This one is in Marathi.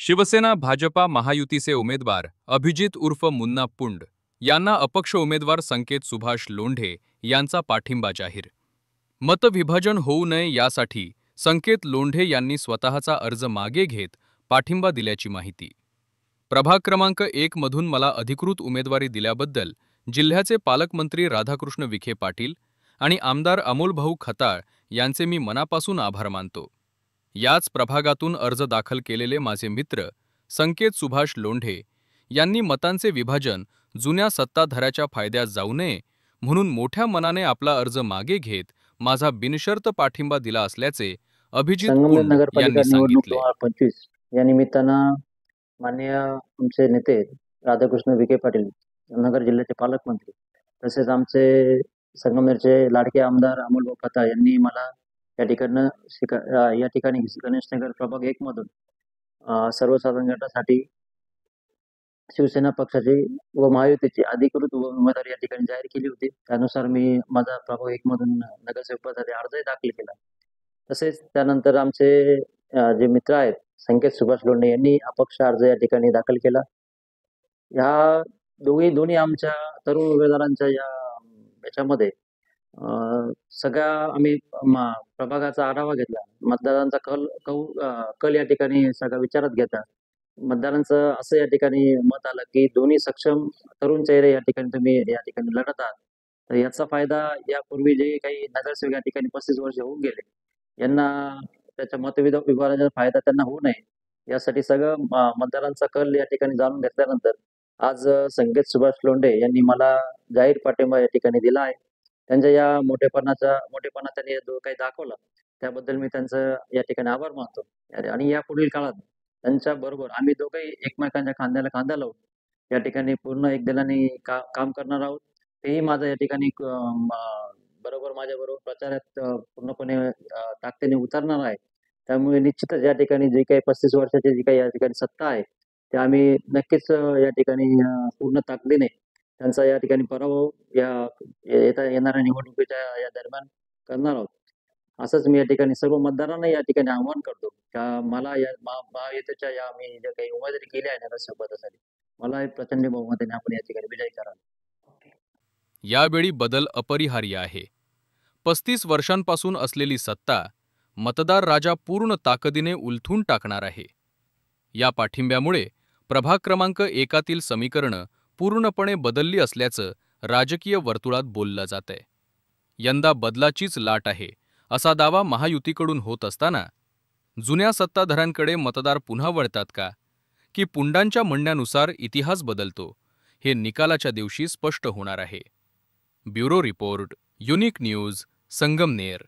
शिवसेना भाजपा महायुतीचे उमेदवार अभिजित उर्फ मुन्ना पुंड यांना अपक्ष उमेदवार संकेत सुभाष लोंढे यांचा पाठिंबा जाहीर. मतविभाजन होऊ नये यासाठी संकेत लोंढे यांनी स्वतःचा अर्ज मागे घेत पाठिंबा दिल्याची माहिती. प्रभाग क्रमांक 1 मधून मला अधिकृत उमेदवारी दिल्याबद्दल जिल्ह्याचे पालकमंत्री राधाकृष्ण विखे पाटील आणि आमदार अमोलभाऊ खताळ यांचे मी मनापासून आभार मानतो. याच प्रभागातून अर्ज दाखल केलेले माझे मित्र संकेत सुभाष लोंढे यांनी मतांचे विभाजन जुन्या सत्ताधाऱ्याच्या फायद्यात जाऊ नये म्हणून मोठ्या मनाने आपला अर्ज मागे घेत माझा बिनशर्त पाठिंबा दिला असल्याचे अभिजित पुंड यांनी सांगितले. 2025 या निमित्तानं माननीय आमचे नेते राधाकृष्ण विखे पाटील, नगर जिल्ह्याचे पालकमंत्री, तसेच आमचे संगमनेरचे लाडके आमदार अमोलभाऊ खताळ यांनी मला या ठिकाणी गणेशनगर प्रभाग 1 मधून सर्वसाधारण गटासाठी शिवसेना पक्षाची व महायुतीची अधिकृत उमेदवारी या ठिकाणी जाहीर केली होती. त्यानुसार मी माझा प्रभाग 1 मधून नगरसेवक पदासाठी अर्जही दाखल केला. तसेच त्यानंतर आमचे जे मित्र आहेत संकेत सुभाष लोंढे यांनी अपक्ष अर्ज या ठिकाणी दाखल केला. ह्या दोन्ही आमच्या तरुण उमेदवारांच्या याच्यामध्ये सगळ्या आम्ही प्रभागाचा आढावा घेतला. मतदारांचा कल या ठिकाणी सगळा विचारात घेता मतदारांचं असं या ठिकाणी मत आलं की दोन्ही सक्षम तरुण चेहरे या ठिकाणी तुम्ही या ठिकाणी लढत आहात, तर याचा फायदा यापूर्वी जे काही नगरसेवक या ठिकाणी 35 वर्ष होऊन गेले यांना त्याच्या मतविभाजनाचा फायदा त्यांना होऊ नये यासाठी सगळं मतदारांचा कल या ठिकाणी जाणून घेतल्यानंतर आज संकेत सुभाष लोंढे यांनी मला जाहीर पाठिंबा या ठिकाणी दिला आहे. त्यांच्या या मोठेपणा त्यांनी जो काही दाखवला त्याबद्दल मी त्यांचं या ठिकाणी आभार मानतो. आणि यापुढील काळात त्यांच्या बरोबर आम्ही दोघंही एकमेकांच्या खांद्याला खांदा लावून या ठिकाणी पूर्ण एक दिलाने काम करणार आहोत. तेही माझं या ठिकाणी बरोबर माझ्याबरोबर प्रचारात पूर्णपणे ताकदीने उतरणार आहे. त्यामुळे निश्चितच या ठिकाणी जी काही 35 वर्षाची जी काही या ठिकाणी सत्ता आहे ते आम्ही नक्कीच या ठिकाणी पूर्ण ताकदीने त्यांचा या ठिकाणी पराभव येणाऱ्या निवडणुकीच्या या दरम्यान करणार आहोत. असंच मी या ठिकाणी सर्व मतदारांना या ठिकाणी आवाहन करतो का मला या महायुतीच्या मी ज्या काही उमेदवारी केली आहे नगरसेवक पदासाठी मला प्रचंड बहुमताने आपण या ठिकाणी विजयी कराल. यावेळी बदल अपरिहार्य आहे. 35 वर्षांपासून असलेली सत्ता मतदार राजा पूर्ण ताकदीने उलथून टाकणार आहे. या पाठिंब्यामुळे प्रभाग क्रमांक 1 समीकरणं पूर्णपणे बदलली असल्याचं राजकीय वर्तुळात बोललं जातंय. यंदा बदलाचीच लाट आहे असा दावा महायुतीकडून होत असताना जुन्या सत्ताधाऱ्यांकडे मतदार पुन्हा वळतात का की पुंडांच्या म्हणण्यानुसार इतिहास बदलतो हे निकालाच्या दिवशी स्पष्ट होणार आहे. Bureau report, unique news, Sangamner.